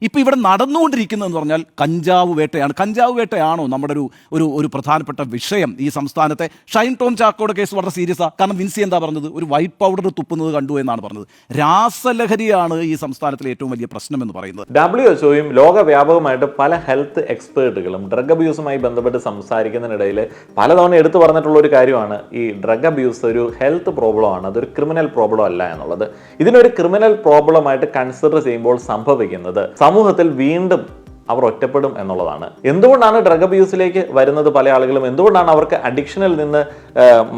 ഇപ്പോൾ ഇവിടെ നടന്നുകൊണ്ടിരിക്കുന്നതെന്ന് പറഞ്ഞാൽ കഞ്ചാവ് വേട്ടയാണ്. കഞ്ചാവ് വേട്ടയാണോ നമ്മുടെ ഒരു പ്രധാനപ്പെട്ട വിഷയം ഈ സംസ്ഥാനത്തെ? ഷൈൻ ടോം ചാക്കോയുടെ കേസ് വളരെ സീരിയസാണ്. കാരണം വിൻസി എന്താ പറഞ്ഞത്? ഒരു വൈറ്റ് പൗഡർ തുപ്പുന്നത് കണ്ടു എന്നാണ് പറഞ്ഞത്. രാസലഹരിയാണ് ഈ സംസ്ഥാനത്തിലെ ഏറ്റവും വലിയ പ്രശ്നം എന്ന് പറയുന്നത്. WHO ലോകവ്യാപകമായിട്ട് പല ഹെൽത്ത് എക്സ്പേർട്ടുകളും ഡ്രഗ് അബ്യൂസുമായി ബന്ധപ്പെട്ട് സംസാരിക്കുന്നതിനിടയിൽ പലതവണ എടുത്തു പറഞ്ഞിട്ടുള്ള ഒരു കാര്യമാണ് ഈ ഡ്രഗ് അബ്യൂസ് ഒരു ഹെൽത്ത് പ്രോബ്ലം ആണ്, അതൊരു ക്രിമിനൽ പ്രോബ്ലം അല്ല എന്നുള്ളത്. ഇതിനൊരു ക്രിമിനൽ പ്രോബ്ലമായിട്ട് കൺസിഡർ ചെയ്യുമ്പോൾ സംഭവിക്കുന്നത് സമൂഹത്തിൽ വീണ്ടും അവർ ഒറ്റപ്പെടും എന്നുള്ളതാണ്. എന്തുകൊണ്ടാണ് ഡ്രഗ് അബ്യൂസിലേക്ക് വരുന്നത് പല ആളുകളും, എന്തുകൊണ്ടാണ് അവർക്ക് അഡിക്ഷനിൽ നിന്ന്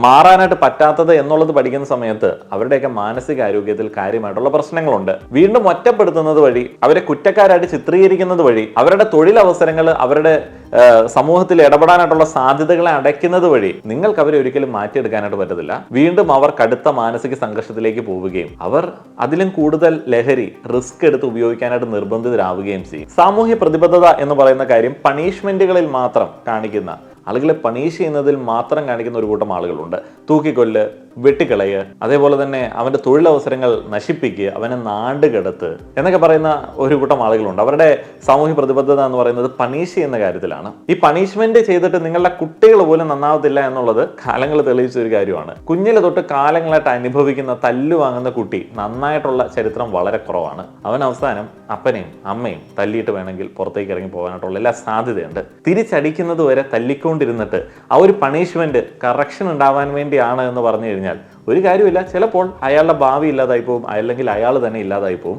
മാറാനായിട്ട് പറ്റാത്തത് എന്നുള്ളത് പഠിക്കുന്ന സമയത്ത് അവരുടെയൊക്കെ മാനസിക ആരോഗ്യത്തിൽ കാര്യമായിട്ടുള്ള പ്രശ്നങ്ങളുണ്ട്. വീണ്ടും ഒറ്റപ്പെടുത്തുന്നത് വഴി, അവരെ കുറ്റക്കാരായിട്ട് ചിത്രീകരിക്കുന്നത് വഴി, അവരുടെ തൊഴിലവസരങ്ങൾ, അവരുടെ സമൂഹത്തിൽ ഇടപെടാനായിട്ടുള്ള സാധ്യതകളെ അടയ്ക്കുന്നത് വഴി നിങ്ങൾക്ക് അവരെ ഒരിക്കലും മാറ്റിയെടുക്കാനായിട്ട് പറ്റത്തില്ല. വീണ്ടും അവർ കടുത്ത മാനസിക സംഘർഷത്തിലേക്ക് പോവുകയും അവർ അതിലും കൂടുതൽ ലഹരി റിസ്ക് എടുത്ത് ഉപയോഗിക്കാനായിട്ട് നിർബന്ധിതരാവുകയും ചെയ്യും. സാമൂഹ്യ പ്രതിബദ്ധത എന്ന് പറയുന്ന കാര്യം പണിഷ്മെന്റുകളിൽ മാത്രം കാണിക്കുന്ന, ആളുകളെ പണിഷ് ചെയ്യുന്നതിൽ മാത്രം കാണിക്കുന്ന ഒരു കൂട്ടം ആളുകളുണ്ട്. തൂക്കിക്കൊല്ല്, വെട്ടിക്കളയ്, അതേപോലെ തന്നെ അവന്റെ തൊഴിലവസരങ്ങൾ നശിപ്പിക്കുക, അവനെ നാടുകടത്ത് എന്നൊക്കെ പറയുന്ന ഒരു കൂട്ടം ആളുകളുണ്ട്. അവരുടെ സാമൂഹ്യ പ്രതിബദ്ധത എന്ന് പറയുന്നത് പണിഷ് ചെയ്യുന്ന കാര്യത്തിലാണ്. ഈ പണിഷ്മെന്റ് ചെയ്തിട്ട് നിങ്ങളുടെ കുട്ടികൾ പോലും നന്നാവത്തില്ല എന്നുള്ളത് കാലങ്ങൾ തെളിയിച്ച ഒരു കാര്യമാണ്. കുഞ്ഞിലെ തൊട്ട് കാലങ്ങളായിട്ട് അനുഭവിക്കുന്ന തല്ലു വാങ്ങുന്ന കുട്ടി നന്നായിട്ടുള്ള ചരിത്രം വളരെ കുറവാണ്. അവൻ അവസാനം അപ്പനെയും അമ്മയും തല്ലിയിട്ട് വേണമെങ്കിൽ പുറത്തേക്ക് ഇറങ്ങി പോകാനായിട്ടുള്ള എല്ലാ സാധ്യതയുണ്ട്. തിരിച്ചടിക്കുന്നത് വരെ തല്ലിക്കൊണ്ടിരുന്നിട്ട് ആ ഒരു പണിഷ്മെന്റ് കറക്ഷൻ ഉണ്ടാവാൻ വേണ്ടിയാണ് എന്ന് പറഞ്ഞു കഴിഞ്ഞാൽ ഒരു കാര്യമില്ല. ചിലപ്പോൾ അയാളുടെ ഭാവി ഇല്ലാതായി പോകും, അല്ലെങ്കിൽ അയാൾ തന്നെ ഇല്ലാതായി പോകും.